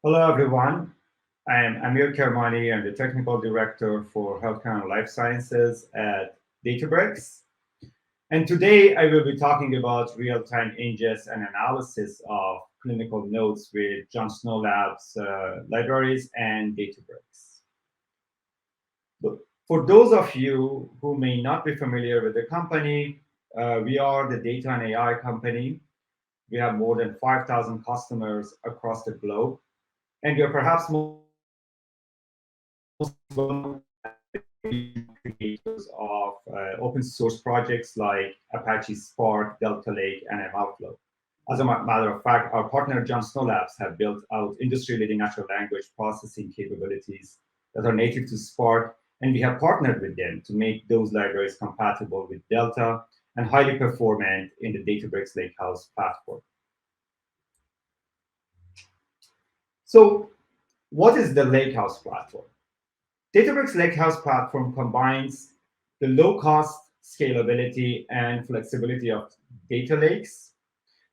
Hello, everyone. I am Amir. I'm the Technical Director for Healthcare and Life Sciences at Databricks. And today I will be talking about real-time ingest and analysis of clinical notes with John Snow Labs libraries and Databricks. But for those of you who may not be familiar with the company, we are the data and AI company. We have more than 5,000 customers across the globe. And we are perhaps most creators of open source projects like Apache Spark, Delta Lake, and MLflow. As a matter of fact, our partner John Snow Labs have built out industry-leading natural language processing capabilities that are native to Spark, and we have partnered with them to make those libraries compatible with Delta and highly performant in the Databricks Lakehouse Platform. So, what is the Lakehouse Platform? Databricks Lakehouse Platform combines the low-cost scalability and flexibility of data lakes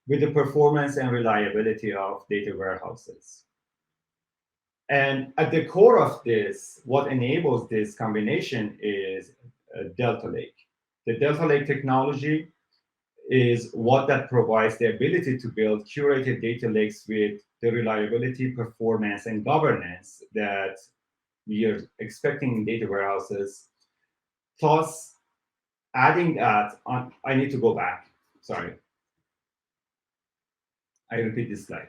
with the performance and reliability of data warehouses. And at the core of this, what enables this combination is Delta Lake. The Delta Lake technology is what that provides the ability to build curated data lakes with the reliability, performance, and governance that we are expecting in data warehouses. Plus, adding that on, I need to go back. Sorry. I repeat this slide.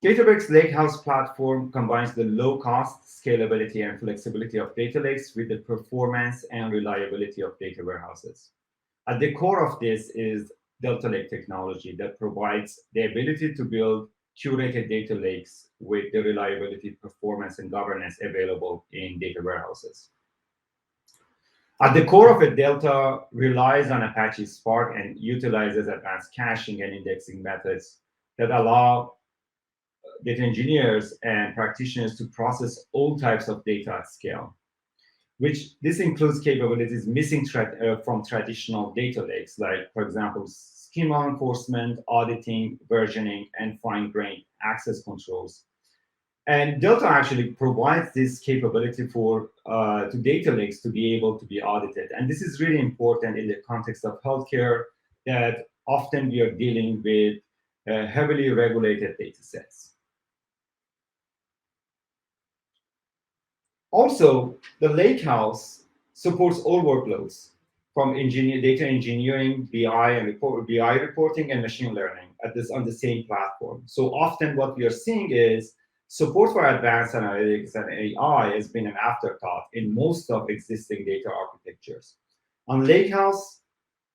Databricks Lakehouse Platform combines the low-cost, scalability, and flexibility of data lakes with the performance and reliability of data warehouses. At the core of this is Delta Lake technology that provides the ability to build curated data lakes with the reliability, performance, and governance available in data warehouses. At the core of it, Delta relies on Apache Spark and utilizes advanced caching and indexing methods that allow data engineers and practitioners to process all types of data at scale, which this includes capabilities missing from traditional data lakes, like, for example, schema enforcement, auditing, versioning, and fine-grained access controls. And Delta actually provides this capability to data lakes to be able to be audited. And this is really important in the context of healthcare, that often we are dealing with heavily regulated data sets. Also, the Lakehouse supports all workloads, from data engineering, BI reporting, and machine learning on the same platform. So often what we are seeing is support for advanced analytics and AI has been an afterthought in most of existing data architectures. On Lakehouse,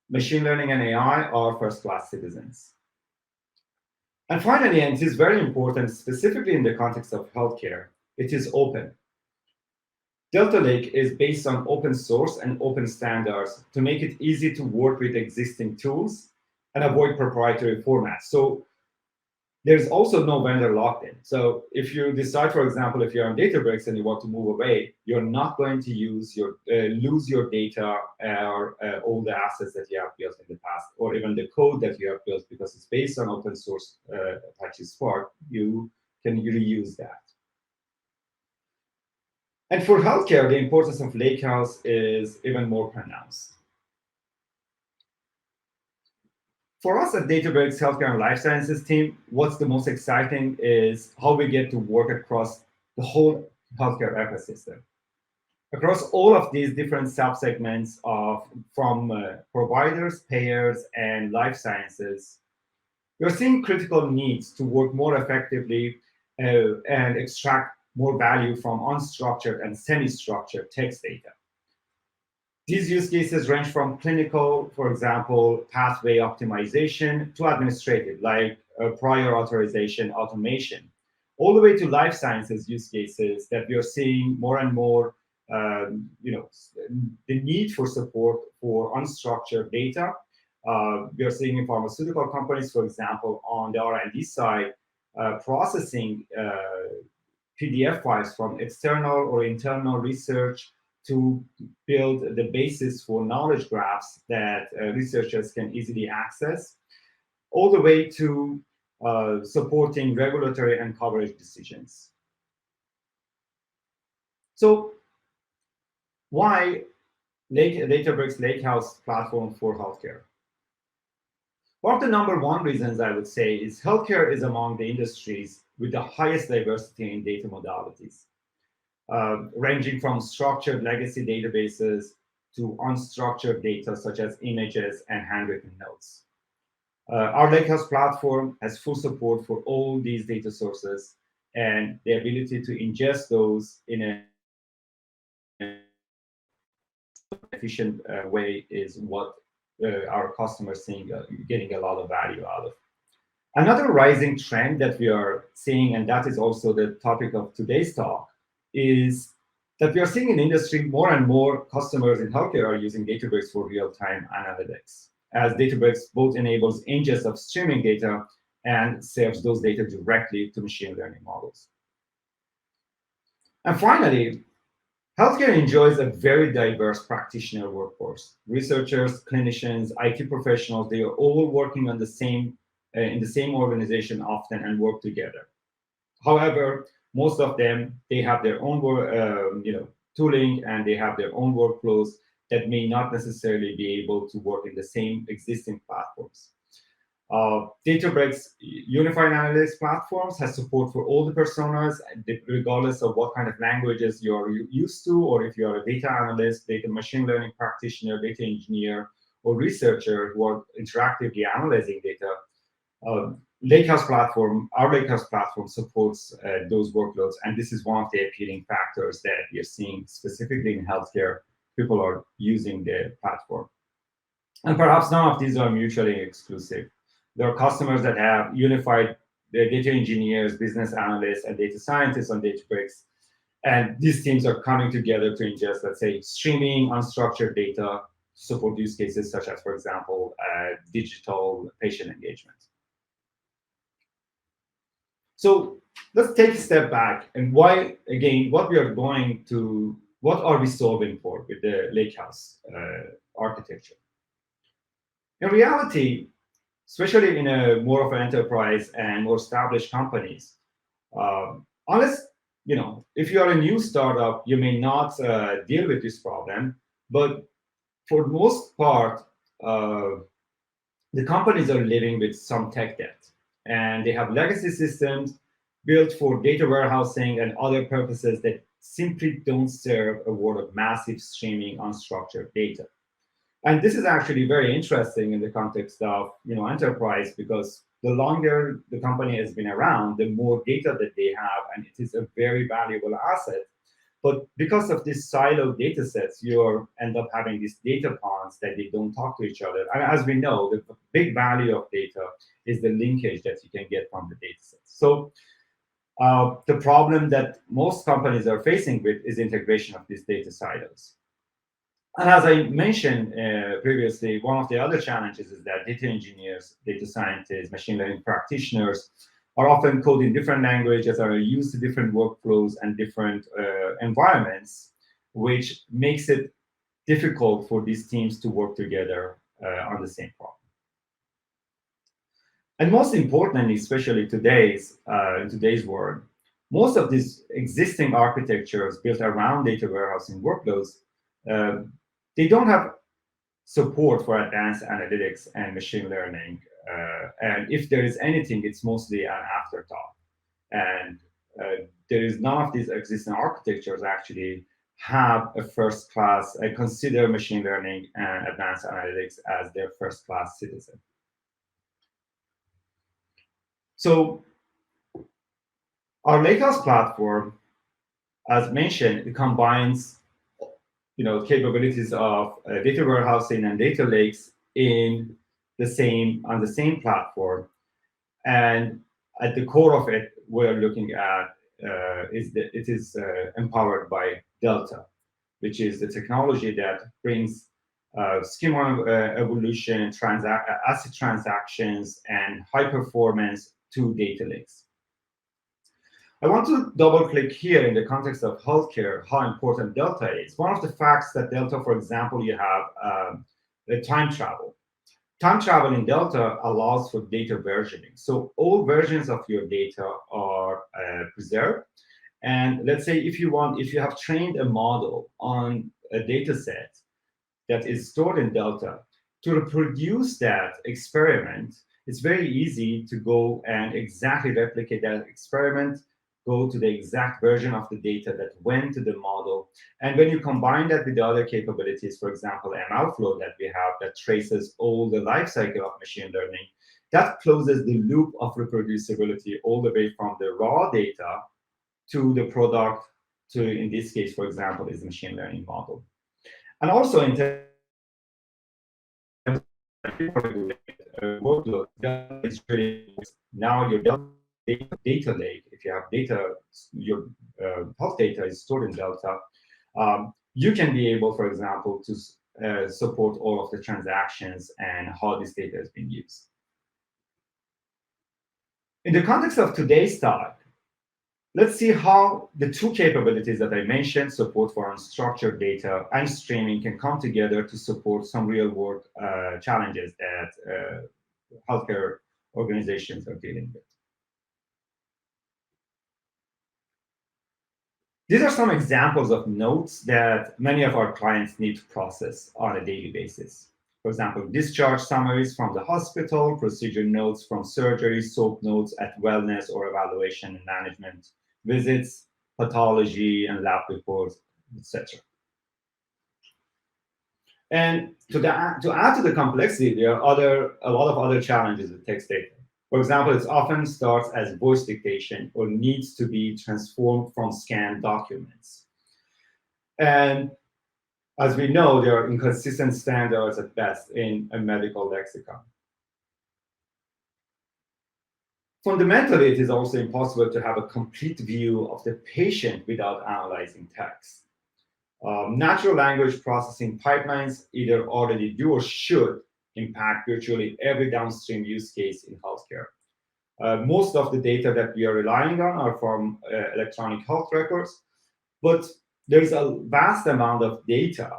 machine learning and AI are first-class citizens. And finally, and it is very important, specifically in the context of healthcare, it is open. Delta Lake is based on open source and open standards to make it easy to work with existing tools and avoid proprietary formats. So there's also no vendor locked-in. So if you decide, for example, if you're on Databricks and you want to move away, you're not going to lose your data or all the assets that you have built in the past, or even the code that you have built, because it's based on open source Apache Spark. You can reuse that. And for healthcare, the importance of Lakehouse is even more pronounced. For us at Databricks Healthcare and Life Sciences team, what's the most exciting is how we get to work across the whole healthcare ecosystem. Across all of these different subsegments from providers, payers, and life sciences, we're seeing critical needs to work more effectively and extract more value from unstructured and semi-structured text data. These use cases range from clinical, for example, pathway optimization, to administrative, like prior authorization automation, all the way to life sciences use cases that we are seeing more and more, the need for support for unstructured data. We are seeing in pharmaceutical companies, for example, on the R&D side, processing PDF files from external or internal research to build the basis for knowledge graphs that researchers can easily access, all the way to supporting regulatory and coverage decisions. So why Databricks Lakehouse Platform for healthcare? One of the number one reasons I would say is healthcare is among the industries with the highest diversity in data modalities, ranging from structured legacy databases to unstructured data such as images and handwritten notes. Our Lakehouse platform has full support for all these data sources, and the ability to ingest those in a efficient way is what our customers seeing getting a lot of value out of. Another rising trend that we are seeing, and that is also the topic of today's talk, is that we are seeing in industry more and more customers in healthcare are using Databricks for real-time analytics, as Databricks both enables ingest of streaming data and serves those data directly to machine learning models. And finally, healthcare enjoys a very diverse practitioner workforce. Researchers, clinicians, IT professionals, they are all working on the same in the same organization often and work together. However, most of them, they have their own tooling and they have their own workflows that may not necessarily be able to work in the same existing platforms. Databricks Unified Analytics Platforms has support for all the personas, regardless of what kind of languages you're used to, or if you're a data analyst, data machine learning practitioner, data engineer, or researcher who are interactively analyzing data. Our Lakehouse platform supports those workloads, and this is one of the appealing factors that we are seeing specifically in healthcare. People are using the platform. And perhaps none of these are mutually exclusive. There are customers that have unified data engineers, business analysts, and data scientists on Databricks. And these teams are coming together to ingest, let's say, streaming unstructured data to support use cases such as, for example, digital patient engagement. So let's take a step back and what are we solving for with the Lakehouse architecture? In reality, especially in a more of an enterprise and more established companies, unless, if you are a new startup, you may not deal with this problem, but for the most part, the companies are living with some tech debt, and they have legacy systems built for data warehousing and other purposes that simply don't serve a world of massive streaming unstructured data. And this is actually very interesting in the context of enterprise, because the longer the company has been around, the more data that they have, and it is a very valuable asset. But because of these siloed data sets, you end up having these data ponds that they don't talk to each other. And as we know, the big value of data is the linkage that you can get from the data sets. So the problem that most companies are facing with is integration of these data silos. And as I mentioned previously, one of the other challenges is that data engineers, data scientists, machine learning practitioners are often coding different languages, are used to different workflows and different environments, which makes it difficult for these teams to work together on the same problem. And most importantly, especially in today's world, most of these existing architectures built around data warehousing workloads, they don't have support for advanced analytics and machine learning. And if there is anything, it's mostly an afterthought. And there is none of these existing architectures actually have a first-class, consider machine learning and advanced analytics as their first-class citizen. So our Lakehouse platform, as mentioned, it combines capabilities of data warehousing and data lakes on the same platform. And at the core of it, we're looking at is that it is empowered by Delta, which is the technology that brings schema evolution, ACID transactions, and high performance to data lakes. I want to double click here in the context of healthcare, how important Delta is. One of the facts that Delta, for example, you have the time travel. Time travel in Delta allows for data versioning. So all versions of your data are preserved. And let's say if you have trained a model on a data set that is stored in Delta, to reproduce that experiment, it's very easy to go and exactly replicate that experiment, go to the exact version of the data that went to the model. And when you combine that with the other capabilities, for example, MLflow that we have that traces all the life cycle of machine learning, that closes the loop of reproducibility all the way from the raw data to the product to, in this case, for example, is the machine learning model. And also in terms workload, Delta is really now your data lake. If you have data, your health data is stored in Delta. You can be able, for example, to support all of the transactions and how this data is being used. In the context of today's talk, let's see how the two capabilities that I mentioned, support for unstructured data and streaming, can come together to support some real-world challenges that healthcare organizations are dealing with. These are some examples of notes that many of our clients need to process on a daily basis. For example, discharge summaries from the hospital, procedure notes from surgery, SOAP notes at wellness or evaluation and management visits, pathology and lab reports, etc. And to add to the complexity, there are a lot of other challenges with text data. For example, it often starts as voice dictation or needs to be transformed from scanned documents. And as we know, there are inconsistent standards at best in a medical lexicon. Fundamentally, it is also impossible to have a complete view of the patient without analyzing text. Natural language processing pipelines either already do or should impact virtually every downstream use case in healthcare. Most of the data that we are relying on are from electronic health records, but there's a vast amount of data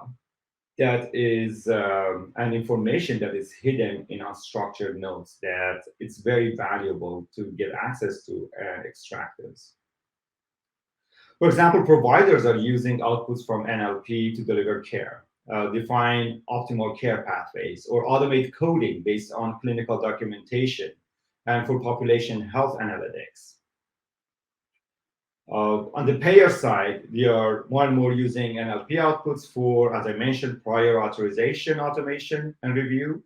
that is and information that is hidden in unstructured notes that it's very valuable to get access to and extract those. For example, providers are using outputs from NLP to deliver care, define optimal care pathways, or automate coding based on clinical documentation and for population health analytics. On the payer side, we are more and more using NLP outputs for, as I mentioned, prior authorization automation and review,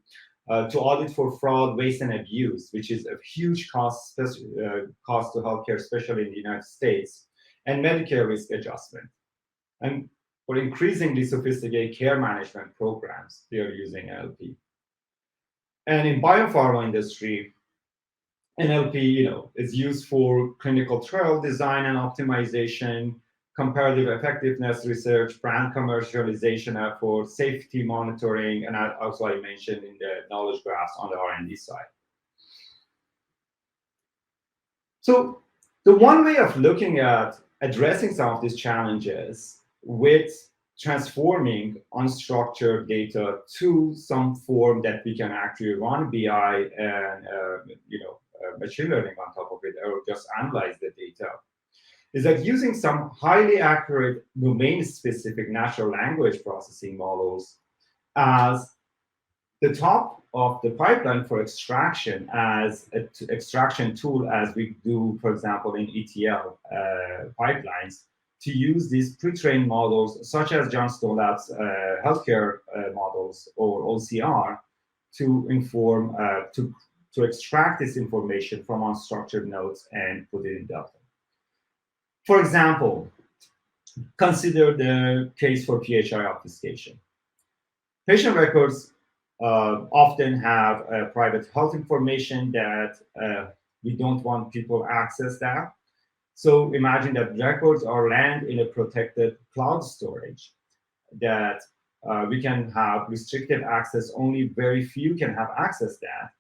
to audit for fraud, waste, and abuse, which is a huge cost to healthcare, especially in the United States, and Medicare risk adjustment. And for increasingly sophisticated care management programs, they are using NLP. And in biopharma industry, NLP, is used for clinical trial design and optimization, comparative effectiveness research, brand commercialization efforts, safety monitoring, and also I mentioned in the knowledge graphs on the R&D side. So the one way of looking at addressing some of these challenges with transforming unstructured data to some form that we can actually run BI and machine learning on top of it, or just analyze the data, is that using some highly accurate domain-specific natural language processing models as the top of the pipeline for extraction, as an extraction tool, as we do, for example, in ETL pipelines, to use these pre-trained models, such as Johnston Labs healthcare models or OCR, to inform, to extract this information from unstructured nodes and put it in Delta. For example, consider the case for PHI obfuscation. Patient records often have private health information that we don't want people access that. So imagine that records are land in a protected cloud storage that we can have restricted access, only very few can have access to that.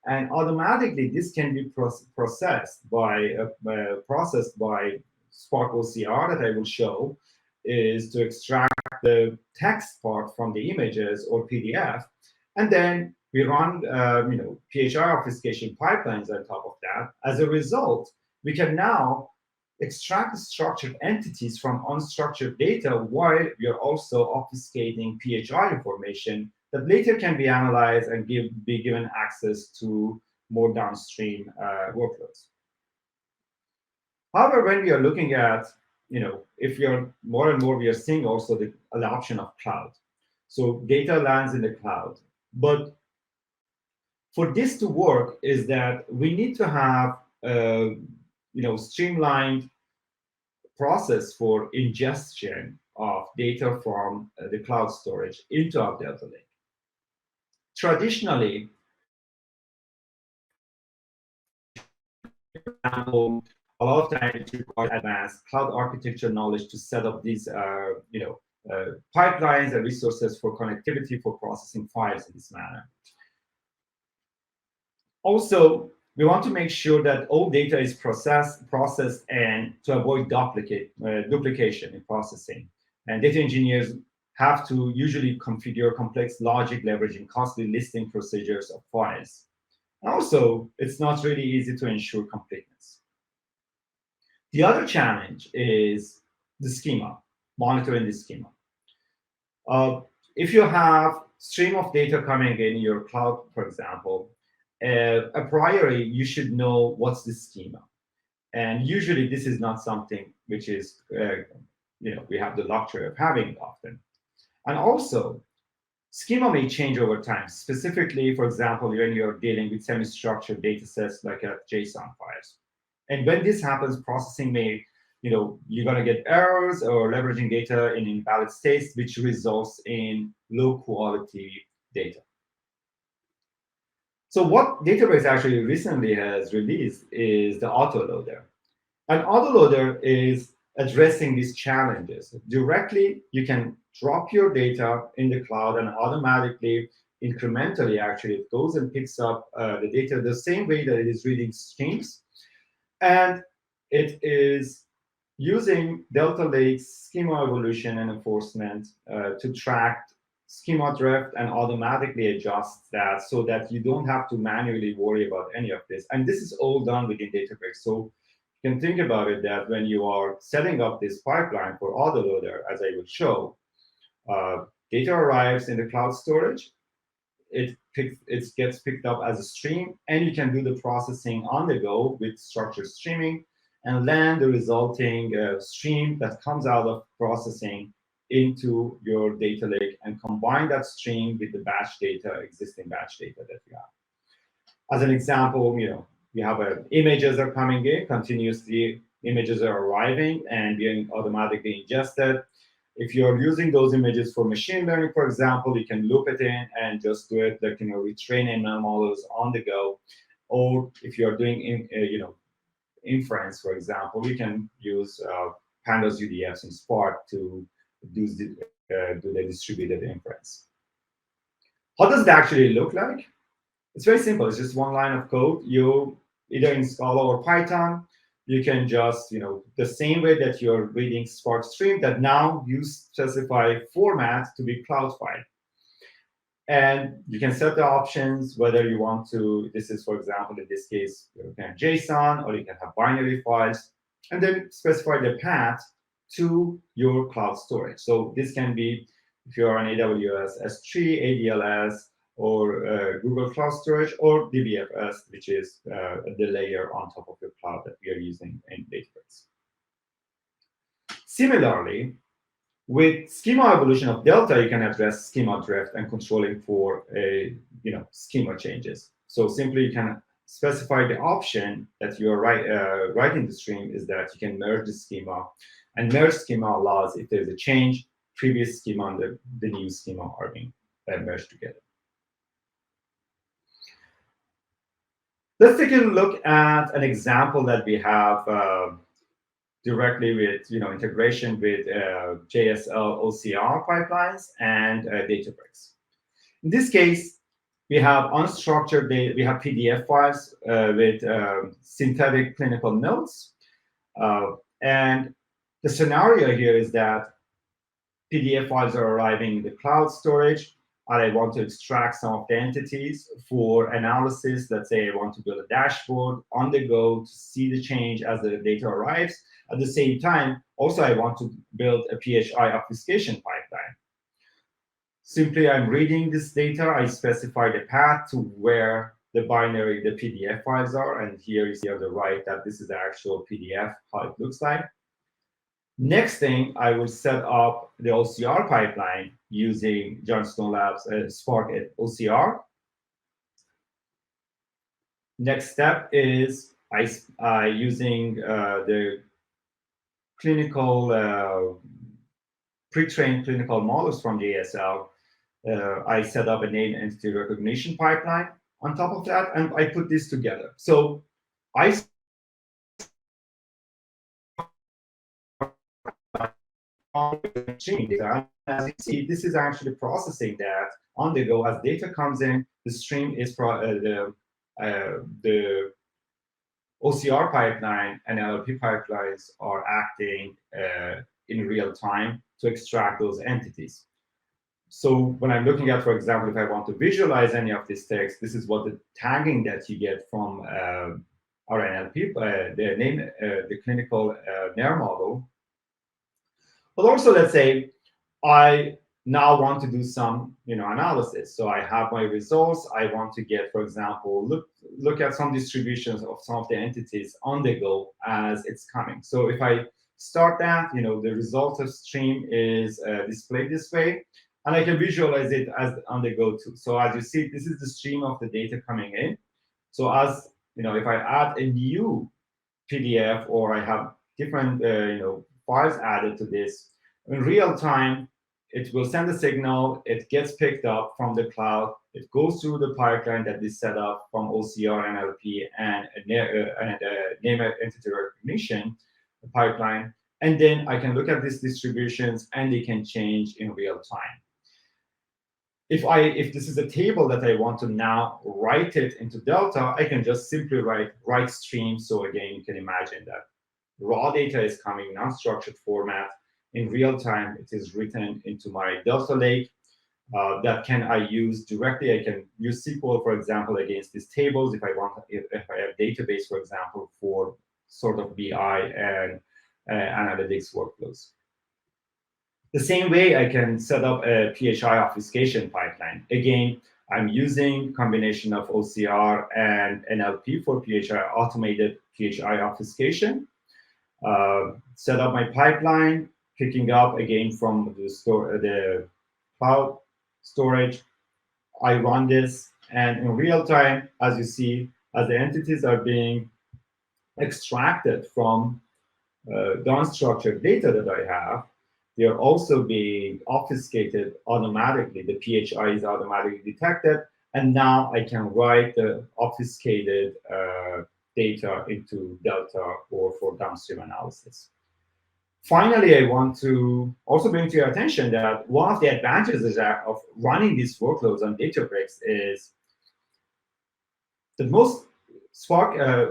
And automatically this can be processed by Spark OCR that I will show, is to extract the text part from the images or PDF, and then We run PHI obfuscation pipelines on top of that. As a result, we can now extract structured entities from unstructured data while we are also obfuscating PHI information that later can be analyzed and be given access to more downstream workloads. However, when we are looking at, if we are more and more, we are seeing also the adoption of cloud. So data lands in the cloud. But for this to work is that we need to have streamlined process for ingestion of data from the cloud storage into our Delta Lake. Traditionally, a lot of times it requires advanced cloud architecture knowledge to set up these pipelines and resources for connectivity for processing files in this manner. Also, we want to make sure that all data is processed and to avoid duplication in processing. And data engineers have to usually configure complex logic leveraging costly listing procedures of files. And also, it's not really easy to ensure completeness. The other challenge is the schema, monitoring the schema. If you have stream of data coming in your cloud, for example, a priori, you should know what's the schema. And usually this is not something which is, we have the luxury of having often. And also, schema may change over time. Specifically, for example, when you're dealing with semi-structured data sets like JSON files. And when this happens, processing may, you're going to get errors or leveraging data in invalid states, which results in low quality data. So what Databricks actually recently has released is the Auto Loader. And Auto Loader is addressing these challenges. Directly, you can drop your data in the cloud and automatically, incrementally, actually, it goes and picks up the data the same way that it is reading streams. And it is using Delta Lake's schema evolution and enforcement to track schema drift and automatically adjust that so that you don't have to manually worry about any of this. And this is all done within Databricks. So you can think about it that when you are setting up this pipeline for Auto Loader, as I will show, data arrives in the cloud storage, it gets picked up as a stream, and you can do the processing on the go with structured streaming and land the resulting stream that comes out of processing into your data lake and combine that stream with the existing batch data that you have. As an example, you have images are coming in, continuously images are arriving and being automatically ingested. If you're using those images for machine learning, for example, you can loop it in and just do it, retrain ML models on the go. Or if you're doing, inference, for example, you can use Pandas UDFs in Spark to do the distributed inference. How does it actually look like? It's very simple. It's just one line of code. You either in Scala or Python, you can just, the same way that you're reading Spark stream, that now you specify format to be cloud file. And you can set the options, whether you want to, this is, for example, in this case, you can have JSON, or you can have binary files, and then specify the path to your cloud storage. So this can be, if you're on AWS S3, ADLS, or Google Cloud Storage, or DBFS, which is the layer on top of your cloud that we are using in Databricks. Similarly, with schema evolution of Delta, you can address schema drift and controlling for schema changes. So simply you can specify the option that you're writing the stream is that you can merge the schema, and merge schema allows if there's a change, previous schema and the new schema are being merged together. Let's take a look at an example that we have directly with integration with JSL OCR pipelines and Databricks. In this case, we have unstructured data. We have PDF files with synthetic clinical notes, and the scenario here is that PDF files are arriving in the cloud storage. and I want to extract some of the entities for analysis. Let's say I want to build a dashboard on the go to see the change as the data arrives. At the same time, also I want to build a PHI obfuscation pipeline. Simply, I'm reading this data. I specify the path to where the binary, the PDF files are. And here you see on the right that this is the actual PDF, how it looks like. Next thing, I will set up the OCR pipeline using Johnstone Labs Spark OCR. Next step is using the clinical, pre-trained clinical models from JSL. I set up a name entity recognition pipeline on top of that, and I put this together. So I stream data. As you see, this is actually processing that on the go. As data comes in, the stream is the OCR pipeline and LLP pipelines are acting in real time to extract those entities. So when I'm looking at, for example, if I want to visualize any of this text, this is what the tagging that you get from our NLP, the clinical NAIR model. But also, let's say I now want to do some, analysis. So I have my results. I want to get, for example, look at some distributions of some of the entities on the go as it's coming. So if I start that, the result of stream is displayed this way, and I can visualize it as on the go too. So as you see, this is the stream of the data coming in. So as if I add a new PDF or I have different files added to this, in real time, it will send a signal, it gets picked up from the cloud, it goes through the pipeline that is set up from OCR, NLP, and name entity recognition pipeline. And then I can look at these distributions and they can change in real time. If this is a table that I want to now write it into Delta, I can just simply write stream. So again, you can imagine that raw data is coming in unstructured format. In real time, it is written into my Delta Lake that can I use directly. I can use SQL, for example, against these tables if I have database, for example, for sort of BI and analytics workflows. The same way I can set up a PHI obfuscation pipeline. Again, I'm using combination of OCR and NLP for PHI, automated PHI obfuscation. Set up my pipeline, picking up again from the cloud storage. I run this, and in real time, as you see, as the entities are being extracted from the unstructured data that I have, they are also being obfuscated automatically. The PHI is automatically detected, and now I can write the obfuscated data into Delta or for downstream analysis. Finally, I want to also bring to your attention that one of the advantages of running these workloads on Databricks is that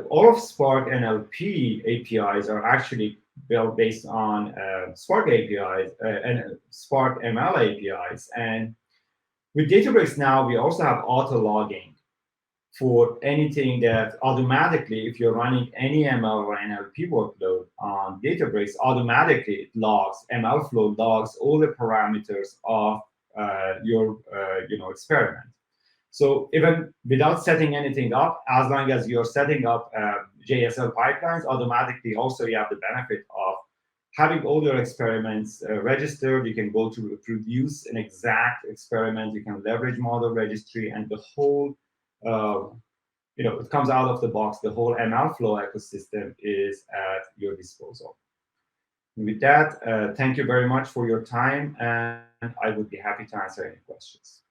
all of Spark NLP APIs are actually built based on Spark APIs and Spark ML APIs. And with Databricks now, we also have auto logging for anything that automatically, if you're running any ML or NLP workload on Databricks, automatically it logs, MLflow logs all the parameters of your experiment. So even without setting anything up, as long as you're setting up JSL pipelines, automatically also you have the benefit of having all your experiments registered. You can go to produce an exact experiment. You can leverage model registry, and the whole it comes out of the box. The whole MLflow ecosystem is at your disposal. And with that, thank you very much for your time, and I would be happy to answer any questions.